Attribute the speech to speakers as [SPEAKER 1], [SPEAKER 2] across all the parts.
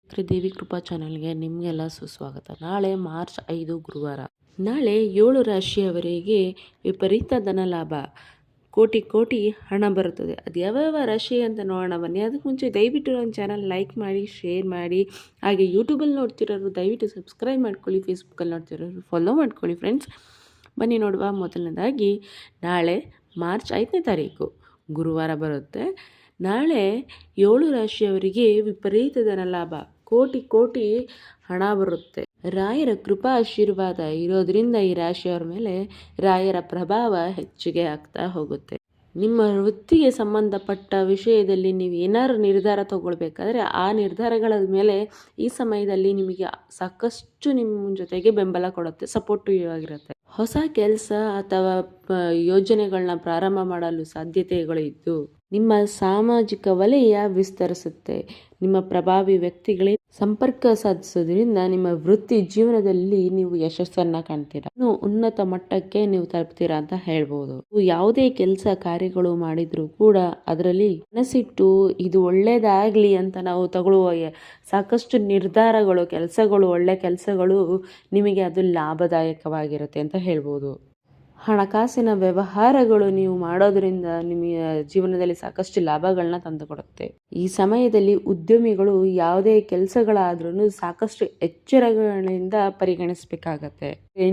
[SPEAKER 1] ತ್ರಿದೇವಿ ಕೃಪಾ ಚಾನೆಲ್ಗೆ ನಿಮಗೆಲ್ಲ ಸುಸ್ವಾಗತ. ನಾಳೆ ಮಾರ್ಚ್ 5 ಗುರುವಾರ. ನಾಳೆ 7 ರಾಶಿಯವರಿಗೆ ವಿಪರೀತ ಧನ ಲಾಭ, ಕೋಟಿ ಕೋಟಿ ಹಣ ಬರುತ್ತದೆ. ಅದು ಯಾವ್ಯಾವ ರಾಶಿ ಅಂತ ನೋಡೋಣ ಬನ್ನಿ. ಅದಕ್ಕೆ ಮುಂಚೆ ದಯವಿಟ್ಟು ನನ್ನ ಚಾನಲ್ ಲೈಕ್ ಮಾಡಿ, ಶೇರ್ ಮಾಡಿ, ಹಾಗೆ ಯೂಟ್ಯೂಬಲ್ಲಿ ನೋಡ್ತಿರೋರು ದಯವಿಟ್ಟು ಸಬ್ಸ್ಕ್ರೈಬ್ ಮಾಡ್ಕೊಳ್ಳಿ, ಫೇಸ್ಬುಕ್ಕಲ್ಲಿ ನೋಡ್ತಿರೋರು ಫಾಲೋ ಮಾಡ್ಕೊಳ್ಳಿ ಫ್ರೆಂಡ್ಸ್. ಬನ್ನಿ ನೋಡುವ. ಮೊದಲನೇದಾಗಿ ನಾಳೆ ಮಾರ್ಚ್ 5ನೇ ತಾರೀಕು ಗುರುವಾರ ಬರುತ್ತೆ. ನಾಳೆ 7 ರಾಶಿಯವರಿಗೆ ವಿಪರೀತ ಧನ ಲಾಭ, ಕೋಟಿ ಕೋಟಿ ಹಣ ಬರುತ್ತೆ. ರಾಯರ ಕೃಪಾ ಆಶೀರ್ವಾದ ಇರೋದ್ರಿಂದ ಈ ರಾಶಿಯವರ ಮೇಲೆ ರಾಯರ ಪ್ರಭಾವ ಹೆಚ್ಚಿಗೆ ಆಗ್ತಾ ಹೋಗುತ್ತೆ. ನಿಮ್ಮ ವೃತ್ತಿಗೆ ಸಂಬಂಧಪಟ್ಟ ವಿಷಯದಲ್ಲಿ ನೀವು ಏನಾದ್ರು ನಿರ್ಧಾರ ತಗೊಳ್ಬೇಕಾದ್ರೆ ಆ ನಿರ್ಧಾರಗಳ ಮೇಲೆ ಈ ಸಮಯದಲ್ಲಿ ನಿಮಗೆ ಸಾಕಷ್ಟು ನಿಮ್ಮ ಜೊತೆಗೆ ಬೆಂಬಲ ಕೊಡುತ್ತೆ, ಸಪೋರ್ಟಿವ್ ಆಗಿರುತ್ತೆ. ಹೊಸ ಕೆಲಸ ಅಥವಾ ಯೋಜನೆಗಳನ್ನ ಪ್ರಾರಂಭ ಮಾಡಲು ಸಾಧ್ಯತೆಗಳು ಇದ್ದು ನಿಮ್ಮ ಸಾಮಾಜಿಕ ವಲಯ ವಿಸ್ತರಿಸುತ್ತೆ. ನಿಮ್ಮ ಪ್ರಭಾವಿ ವ್ಯಕ್ತಿಗಳಿಗೆ ಸಂಪರ್ಕ ಸಾಧಿಸೋದ್ರಿಂದ ನಿಮ್ಮ ವೃತ್ತಿ ಜೀವನದಲ್ಲಿ ನೀವು ಯಶಸ್ಸನ್ನ ಕಾಣ್ತೀರಾ, ಇನ್ನು ಉನ್ನತ ಮಟ್ಟಕ್ಕೆ ನೀವು ತಲುಪ್ತೀರಾ ಅಂತ ಹೇಳ್ಬೋದು. ಯಾವುದೇ ಕೆಲಸ ಕಾರ್ಯಗಳು ಮಾಡಿದ್ರು ಕೂಡ ಅದರಲ್ಲಿ ಮನಸ್ಸಿಟ್ಟು ಇದು ಒಳ್ಳೇದಾಗ್ಲಿ ಅಂತ ನಾವು ತಗೊಳ್ಳುವ ಸಾಕಷ್ಟು ನಿರ್ಧಾರಗಳು, ಕೆಲಸಗಳು, ಒಳ್ಳೆ ಕೆಲಸಗಳು ನಿಮಗೆ ಅದು ಲಾಭದಾಯಕವಾಗಿರುತ್ತೆ ಅಂತ ಹೇಳ್ಬೋದು. ಹಣಕಾಸಿನ ವ್ಯವಹಾರಗಳು ನೀವು ಮಾಡೋದ್ರಿಂದ ನಿಮ್ಮ ಜೀವನದಲ್ಲಿ ಸಾಕಷ್ಟು ಲಾಭಗಳನ್ನ ತಂದುಕೊಡುತ್ತೆ. ಈ ಸಮಯದಲ್ಲಿ ಉದ್ಯಮಿಗಳು ಯಾವುದೇ ಕೆಲಸಗಳಾದ್ರೂ ಸಾಕಷ್ಟು ಎಚ್ಚರಗಳಿಂದ ಪರಿಗಣಿಸಬೇಕಾಗತ್ತೆ.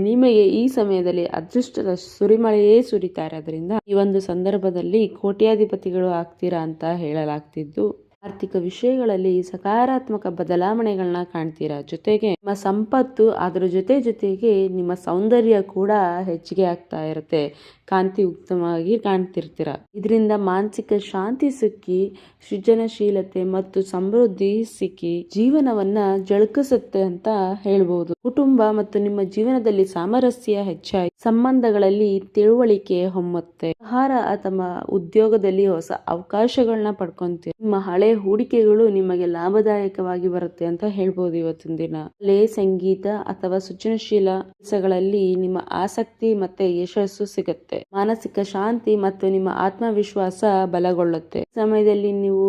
[SPEAKER 1] ನಿಮಗೆ ಈ ಸಮಯದಲ್ಲಿ ಅದೃಷ್ಟದ ಸುರಿಮಳೆಯೇ ಸುರಿತಾ ಇರೋದ್ರಿಂದ ಈ ಒಂದು ಸಂದರ್ಭದಲ್ಲಿ ಕೋಟ್ಯಾಧಿಪತಿಗಳು ಆಗ್ತೀರಾ ಅಂತ ಹೇಳಲಾಗ್ತಿದ್ದು, ಆರ್ಥಿಕ ವಿಷಯಗಳಲ್ಲಿ ಸಕಾರಾತ್ಮಕ ಬದಲಾವಣೆಗಳನ್ನ ಕಾಣ್ತೀರಾ. ಜೊತೆಗೆ ನಿಮ್ಮ ಸಂಪತ್ತು, ಅದರ ಜೊತೆಗೆ ನಿಮ್ಮ ಸೌಂದರ್ಯ ಕೂಡ ಹೆಚ್ಚಿಗೆ ಆಗ್ತಾ ಇರುತ್ತೆ. ಕಾಂತಿಯುಕ್ತವಾಗಿ ಕಾಣ್ತಿರ್ತೀರ. ಇದರಿಂದ ಮಾನಸಿಕ ಶಾಂತಿ ಸಿಕ್ಕಿ, ಸೃಜನಶೀಲತೆ ಮತ್ತು ಸಮೃದ್ಧಿ ಸಿಕ್ಕಿ ಜೀವನವನ್ನ ಜಳಕಿಸುತ್ತೆ ಅಂತ ಹೇಳ್ಬೋದು. ಕುಟುಂಬ ಮತ್ತು ನಿಮ್ಮ ಜೀವನದಲ್ಲಿ ಸಾಮರಸ್ಯ ಹೆಚ್ಚಾಗಿ ಸಂಬಂಧಗಳಲ್ಲಿ ತಿಳುವಳಿಕೆ ಹೊಮ್ಮುತ್ತೆ. ಆಹಾರ ಅಥವಾ ಉದ್ಯೋಗದಲ್ಲಿ ಹೊಸ ಅವಕಾಶಗಳನ್ನ ಪಡ್ಕೊಂತೀರಿ. ನಿಮ್ಮ ಹಳೆ ಹೂಡಿಕೆಗಳು ನಿಮಗೆ ಲಾಭದಾಯಕವಾಗಿ ಬರುತ್ತೆ ಅಂತ ಹೇಳ್ಬೋದು. ಇವತ್ತಿನ ದಿನ ಕಲೆ, ಸಂಗೀತ ಅಥವಾ ಸೃಜನಶೀಲ ಕೆಲಸಗಳಲ್ಲಿ ನಿಮ್ಮ ಆಸಕ್ತಿ ಮತ್ತೆ ಯಶಸ್ಸು ಸಿಗುತ್ತೆ. ಮಾನಸಿಕ ಶಾಂತಿ ಮತ್ತು ನಿಮ್ಮ ಆತ್ಮವಿಶ್ವಾಸ ಬಲಗೊಳ್ಳುತ್ತೆ. ಸಮಯದಲ್ಲಿ ನೀವು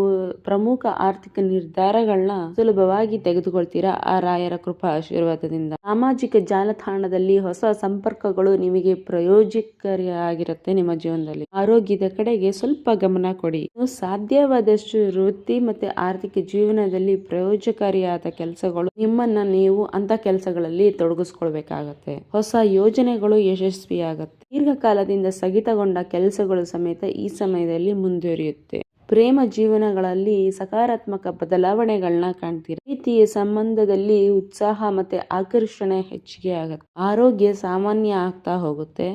[SPEAKER 1] ಪ್ರಮುಖ ಆರ್ಥಿಕ ನಿರ್ಧಾರಗಳನ್ನ ಸುಲಭವಾಗಿ ತೆಗೆದುಕೊಳ್ತೀರಾ ಆ ರಾಯರ ಕೃಪಾ ಆಶೀರ್ವಾದದಿಂದ. ಸಾಮಾಜಿಕ ಜಾಲತಾಣದಲ್ಲಿ ಹೊಸ ಸಂಪರ್ಕಗಳು ನಿಮಗೆ ಪ್ರಯೋಜನಕಾರಿಯಾಗಿರುತ್ತೆ. ನಿಮ್ಮ ಜೀವನದಲ್ಲಿ ಆರೋಗ್ಯದ ಕಡೆಗೆ ಸ್ವಲ್ಪ ಗಮನ ಕೊಡಿ. ಸಾಧ್ಯವಾದಷ್ಟು ವೃತ್ತಿ ಮತ್ತೆ ಆರ್ಥಿಕ ಜೀವನದಲ್ಲಿ ಪ್ರಯೋಜನಕಾರಿಯಾದ ಕೆಲಸಗಳು ನಿಮ್ಮನ್ನ ನೀವು ಅಂತ ಕೆಲಸಗಳಲ್ಲಿ ತೊಡಗಿಸ್ಕೊಳ್ಬೇಕಾಗತ್ತೆ. ಹೊಸ ಯೋಜನೆಗಳು ಯಶಸ್ವಿಯಾಗತ್ತೆ. ದೀರ್ಘಕಾಲದಿಂದ ಸ್ಥಗಿತಗೊಂಡ ಕೆಲಸಗಳು ಸಮೇತ ಈ ಸಮಯದಲ್ಲಿ ಮುಂದುವರಿಯುತ್ತೆ. ಪ್ರೇಮ ಜೀವನಗಳಲ್ಲಿ ಸಕಾರಾತ್ಮಕ ಬದಲಾವಣೆಗಳನ್ನ ಕಾಣ್ತೀರಾ. ಪ್ರೀತಿಯ ಸಂಬಂಧದಲ್ಲಿ ಉತ್ಸಾಹ ಮತ್ತೆ ಆಕರ್ಷಣೆ ಹೆಚ್ಚಿಗೆ ಆಗುತ್ತೆ. ಆರೋಗ್ಯ ಸಾಮಾನ್ಯ ಆಗ್ತಾ ಹೋಗುತ್ತೆ.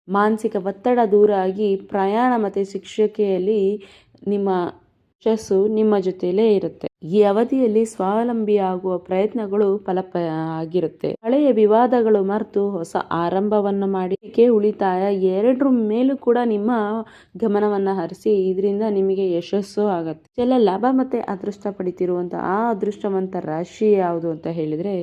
[SPEAKER 1] ಮಾನಸಿಕ ಒತ್ತಡ ದೂರ ಆಗಿ ಪ್ರಯಾಣ ಮತ್ತೆ ಶಿಕ್ಷಕಿಯಲ್ಲಿ ನಿಮ್ಮ ಯಶಸ್ಸು ನಿಮ್ಮ ಜೊತೆಲೇ ಇರುತ್ತೆ. ಈ ಅವಧಿಯಲ್ಲಿ ಸ್ವಾವಲಂಬಿ ಆಗುವ ಪ್ರಯತ್ನಗಳು ಆಗಿರುತ್ತೆ. ಹಳೆಯ ವಿವಾದಗಳು ಮರೆತು ಹೊಸ ಆರಂಭವನ್ನು ಮಾಡಿ ಉಳಿತಾಯ ಎರಡರ ಮೇಲೂ ಕೂಡ ನಿಮ್ಮ ಗಮನವನ್ನ ಹರಿಸಿ. ಇದರಿಂದ ನಿಮಗೆ ಯಶಸ್ಸು ಆಗತ್ತೆ. ಲಾಭ ಮತ್ತೆ ಅದೃಷ್ಟ ಪಡಿತಿರುವಂತ ಆ ಅದೃಷ್ಟವಂತ ರಾಶಿ ಯಾವುದು ಅಂತ ಹೇಳಿದ್ರೆ